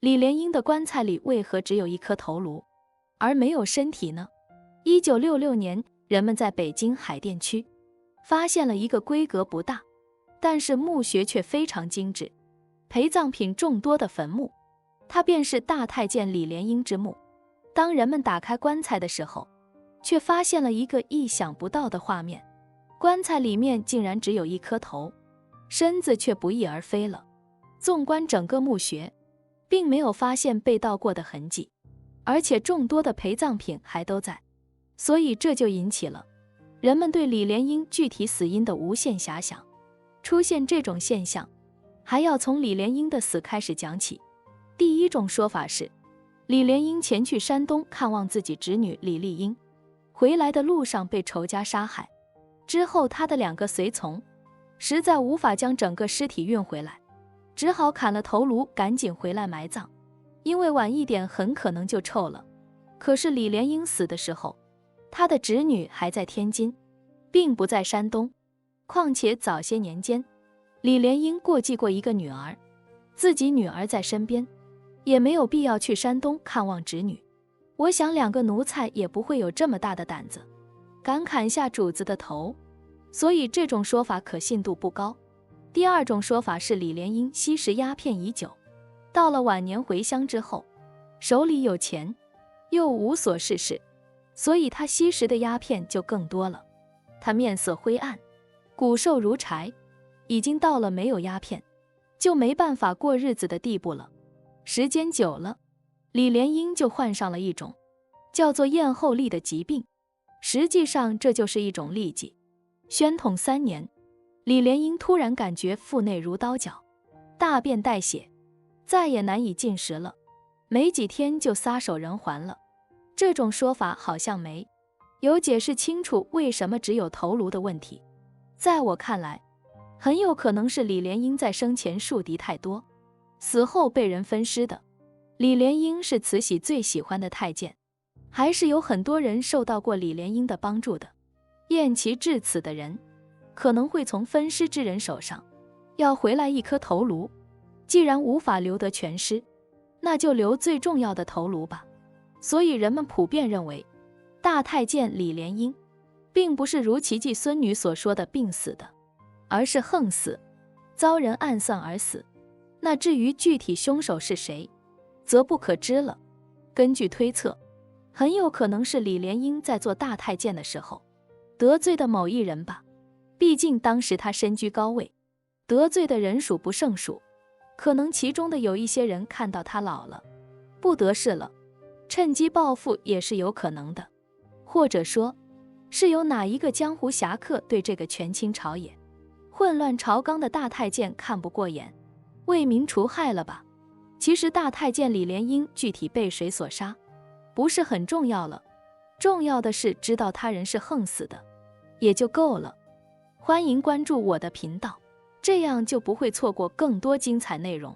李莲英的棺材里为何只有一颗头颅，而没有身体呢？1966年，人们在北京海淀区发现了一个规格不大，但是墓穴却非常精致、陪葬品众多的坟墓，它便是大太监李莲英之墓。当人们打开棺材的时候，却发现了一个意想不到的画面，棺材里面竟然只有一颗头，身子却不翼而飞了。纵观整个墓穴，并没有发现被盗过的痕迹，而且众多的陪葬品还都在，所以这就引起了人们对李莲英具体死因的无限遐想。出现这种现象，还要从李莲英的死开始讲起。第一种说法是，李莲英前去山东看望自己侄女李丽英，回来的路上被仇家杀害，之后他的2个随从实在无法将整个尸体运回来，只好砍了头颅赶紧回来埋葬，因为晚一点很可能就臭了。可是李莲英死的时候，他的侄女还在天津，并不在山东，况且早些年间李莲英过继过一个女儿，自己女儿在身边，也没有必要去山东看望侄女。我想2个奴才也不会有这么大的胆子敢砍下主子的头，所以这种说法可信度不高。第二种说法是李莲英吸食鸦片已久，到了晚年回乡之后，手里有钱又无所事事，所以他吸食的鸦片就更多了。他面色灰暗，骨瘦如柴，已经到了没有鸦片就没办法过日子的地步了。时间久了，李莲英就患上了一种叫做咽后痢的疾病，实际上这就是一种痢疾。宣统3年，李莲英突然感觉腹内如刀绞，大便带血，再也难以进食了，没几天就撒手人寰了。这种说法好像没有解释清楚为什么只有头颅的问题。在我看来，很有可能是李莲英在生前树敌太多，死后被人分尸的。李莲英是慈禧最喜欢的太监，还是有很多人受到过李莲英的帮助的。厌其至此的人，可能会从分尸之人手上要回来一颗头颅。既然无法留得全尸，那就留最重要的头颅吧。所以人们普遍认为，大太监李莲英并不是如其继孙女所说的病死的，而是横死，遭人暗算而死。那至于具体凶手是谁，则不可知了。根据推测，很有可能是李莲英在做大太监的时候得罪的某一人吧。毕竟当时他身居高位，得罪的人数不胜数，可能其中的有一些人看到他老了，不得势了，趁机报复也是有可能的。或者说，是有哪一个江湖侠客对这个权倾朝野、混乱朝纲的大太监看不过眼，为民除害了吧。其实大太监李莲英具体被谁所杀，不是很重要了，重要的是知道他人是横死的，也就够了。欢迎关注我的频道，这样就不会错过更多精彩内容。